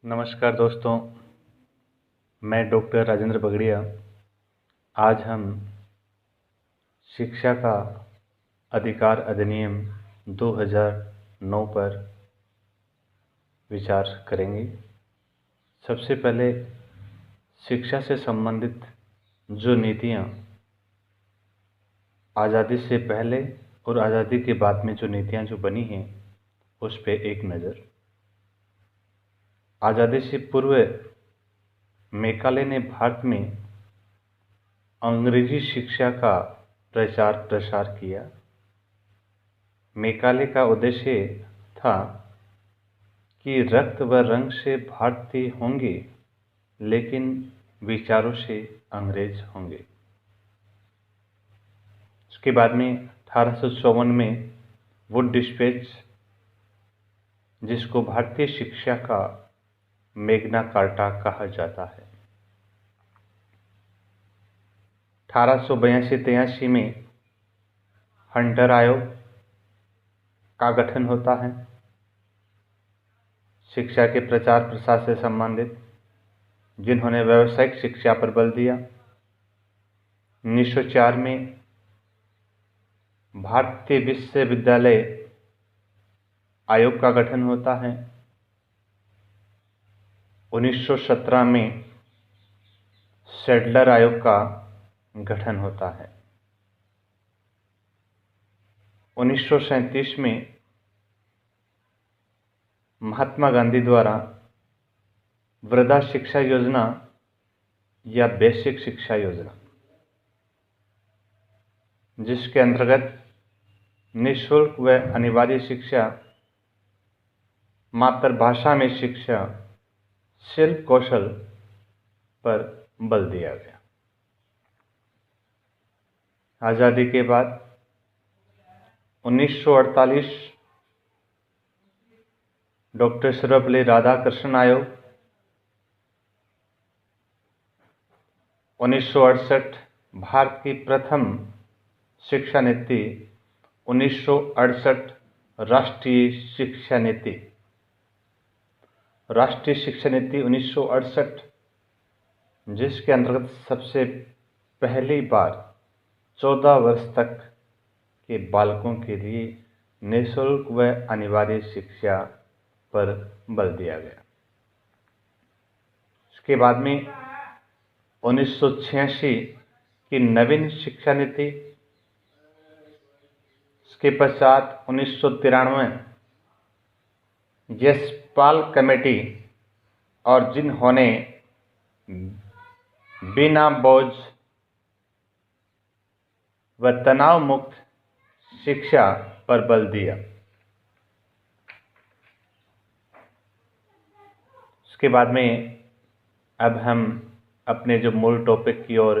नमस्कार दोस्तों, मैं डॉक्टर राजेंद्र बगड़िया। आज हम शिक्षा का अधिकार अधिनियम 2009 पर विचार करेंगे। सबसे पहले शिक्षा से संबंधित जो नीतियाँ आज़ादी से पहले और आज़ादी के बाद में जो नीतियाँ जो बनी हैं उस पे एक नज़र। आज़ादी से पूर्व मैकाले ने भारत में अंग्रेजी शिक्षा का प्रचार प्रसार किया। मैकाले का उद्देश्य था कि रक्त व रंग से भारतीय होंगे लेकिन विचारों से अंग्रेज होंगे। उसके बाद में 1854 में वुड डिस्पैच, जिसको भारतीय शिक्षा का मैग्ना कार्टा कहा जाता है। 1882-83 में हंटर आयोग का गठन होता है शिक्षा के प्रचार प्रसार से संबंधित, जिन्होंने व्यावसायिक शिक्षा पर बल दिया। 1904 में भारतीय विश्वविद्यालय आयोग का गठन होता है। 1917 में सैडलर आयोग का गठन होता है। 1937 में महात्मा गांधी द्वारा वृद्धा शिक्षा योजना या बेसिक शिक्षा योजना, जिसके अंतर्गत निःशुल्क व अनिवार्य शिक्षा, मातृभाषा में शिक्षा, शिल्प कौशल पर बल दिया गया। आज़ादी के बाद 1948 डॉक्टर सर्वपल्ली राधाकृष्णन आयोग, 1968 भारत की प्रथम शिक्षा नीति, 1968 राष्ट्रीय शिक्षा नीति 1968, जिसके अंतर्गत सबसे पहली बार 14 वर्ष तक के बालकों के लिए निःशुल्क व अनिवार्य शिक्षा पर बल दिया गया। इसके बाद में 1986 की नवीन शिक्षा नीति, इसके पश्चात 1993 यशपाल कमेटी, और जिन्होंने बिना बोझ व तनाव मुक्त शिक्षा पर बल दिया। उसके बाद में अब हम अपने जो मूल टॉपिक की ओर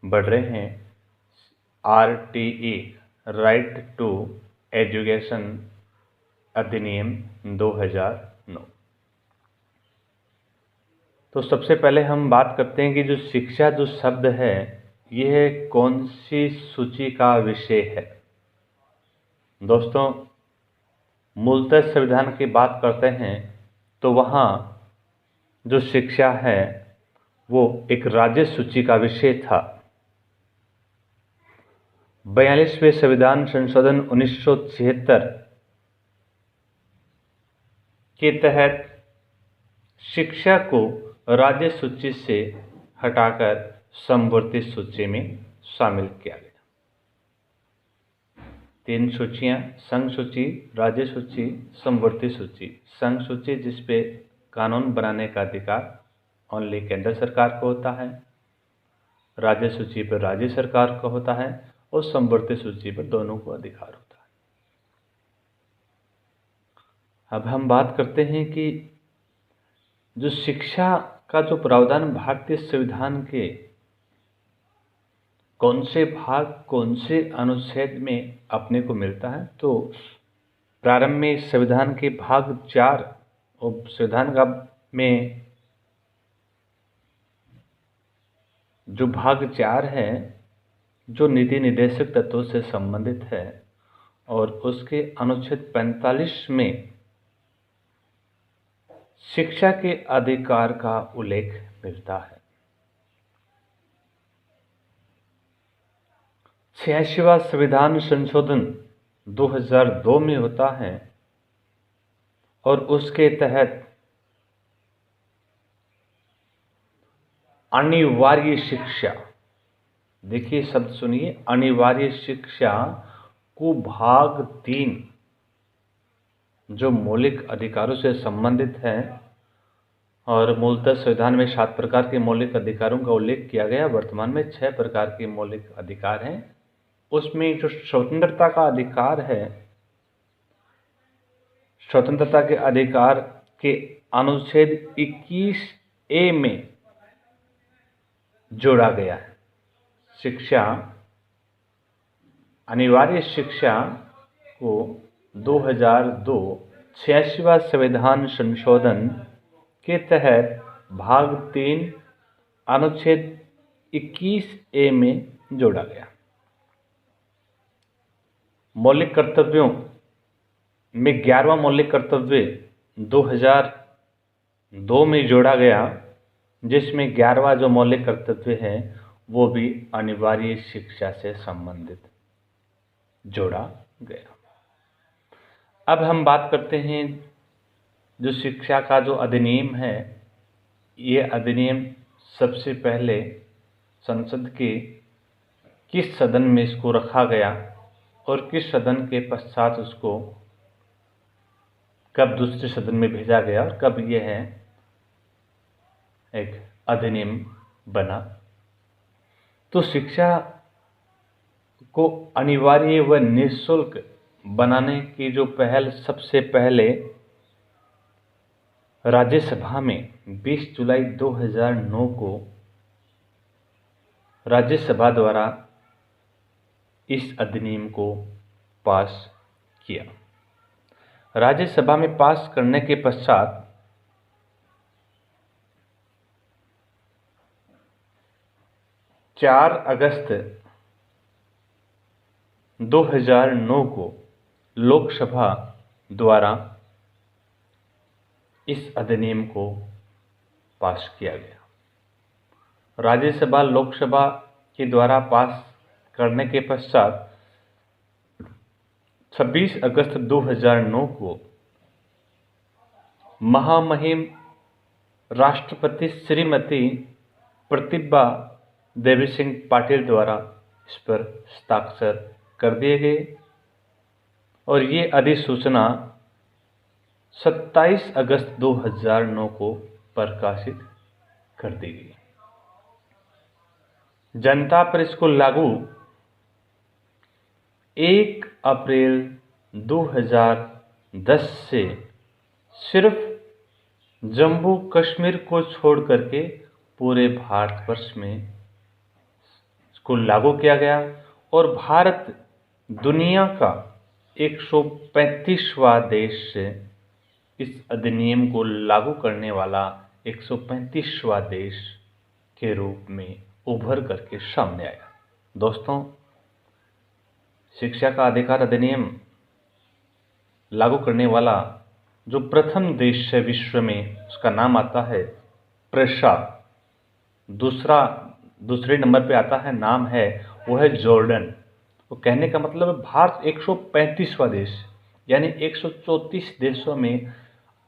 बढ़ रहे हैं, RTE राइट टू एजुकेशन अधिनियम 2009। तो सबसे पहले हम बात करते हैं कि जो शिक्षा जो शब्द है यह कौन सी सूची का विषय है। दोस्तों, मूलतः संविधान की बात करते हैं तो वहाँ जो शिक्षा है वो एक राज्य सूची का विषय था। 42वें संविधान संशोधन 1976 के तहत शिक्षा को राज्य सूची से हटाकर समवर्ती सूची में शामिल किया गया। 3 सूचियां: संघ सूची, राज्य सूची, समवर्ती सूची। संघ सूची, जिस पे कानून बनाने का अधिकार ओनली केंद्र सरकार को होता है, राज्य सूची पर राज्य सरकार को होता है, और समवर्ती सूची पर दोनों को अधिकार होता है। अब हम बात करते हैं कि जो शिक्षा का जो प्रावधान भारतीय संविधान के कौन से भाग, कौन से अनुच्छेद में अपने को मिलता है। तो प्रारंभ में संविधान के भाग 4 और संविधान का में जो भाग 4 है जो नीति निर्देशक तत्वों से संबंधित है, और उसके अनुच्छेद 45 में शिक्षा के अधिकार का उल्लेख मिलता है। 86वां संविधान संशोधन 2002 में होता है और उसके तहत अनिवार्य शिक्षा, देखिए शब्द सुनिए, अनिवार्य शिक्षा को भाग 3 जो मौलिक अधिकारों से संबंधित है, और मूलतः संविधान में 7 प्रकार के मौलिक अधिकारों का उल्लेख किया गया। वर्तमान में 6 प्रकार के मौलिक अधिकार हैं। उसमें जो स्वतंत्रता का अधिकार है, स्वतंत्रता के अधिकार के अनुच्छेद 21A में जोड़ा गया है। शिक्षा, अनिवार्य शिक्षा को 2002 86वां संविधान संशोधन के तहत भाग 3 अनुच्छेद 21A में जोड़ा गया। मौलिक कर्तव्यों में 11वां मौलिक कर्तव्य 2002 में जोड़ा गया, जिसमें 11वां जो मौलिक कर्तव्य है वो भी अनिवार्य शिक्षा से संबंधित जोड़ा गया। अब हम बात करते हैं जो शिक्षा का जो अधिनियम है। ये अधिनियम सबसे पहले संसद के किस सदन में इसको रखा गया और किस सदन के पश्चात उसको कब दूसरे सदन में भेजा गया और कब यह है एक अधिनियम बना। तो शिक्षा को अनिवार्य व निःशुल्क बनाने की जो पहल सबसे पहले राज्यसभा में 20 जुलाई 2009 को राज्यसभा द्वारा इस अधिनियम को पास किया। राज्यसभा में पास करने के पश्चात 4 अगस्त 2009 को लोकसभा द्वारा इस अधिनियम को पास किया गया। राज्यसभा लोकसभा के द्वारा पास करने के पश्चात 26 अगस्त 2009 को महामहिम राष्ट्रपति श्रीमती प्रतिभा देवी सिंह पाटिल द्वारा इस पर हस्ताक्षर कर दिए गए और ये अधिसूचना 27 अगस्त 2009 को प्रकाशित कर दी गई। जनता पर इसको लागू 1 अप्रैल 2010 से सिर्फ जम्मू कश्मीर को छोड़ करके पूरे भारतवर्ष में इसको लागू किया गया और भारत दुनिया का 135वां देश से इस अधिनियम को लागू करने वाला 135वां देश के रूप में उभर करके सामने आया। दोस्तों, शिक्षा का अधिकार अधिनियम लागू करने वाला जो प्रथम देश है विश्व में, उसका नाम आता है प्रेशा। दूसरे नंबर पे आता है, नाम है वो है जॉर्डन। तो कहने का मतलब है भारत 135वां देश, यानी 134 देशों में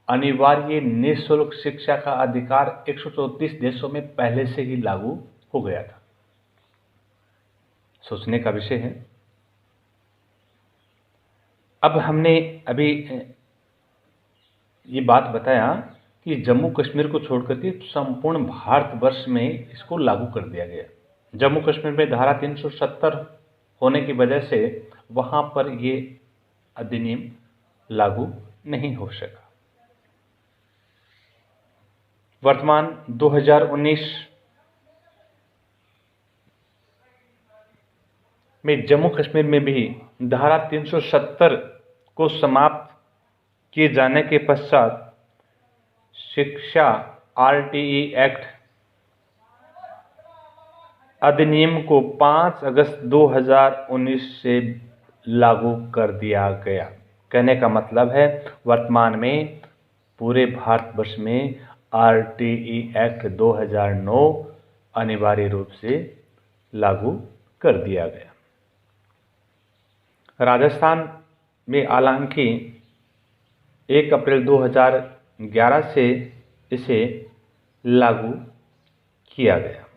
अनिवार्य निःशुल्क शिक्षा का अधिकार 134 देशों में पहले से ही लागू हो गया था। सोचने का विषय है। अब हमने अभी ये बात बताया कि जम्मू कश्मीर को छोड़ करके संपूर्ण भारतवर्ष में इसको लागू कर दिया गया। जम्मू कश्मीर में धारा 370 होने की वजह से वहाँ पर ये अधिनियम लागू नहीं हो सका। वर्तमान 2019 में जम्मू कश्मीर में भी धारा 370 को समाप्त किए जाने के पश्चात शिक्षा RTE एक्ट अधिनियम को 5 अगस्त 2019 से लागू कर दिया गया। कहने का मतलब है वर्तमान में पूरे भारतवर्ष में RTE एक्ट 2009 अनिवार्य रूप से लागू कर दिया गया। राजस्थान में हालांकि 1 अप्रैल 2011 से इसे लागू किया गया।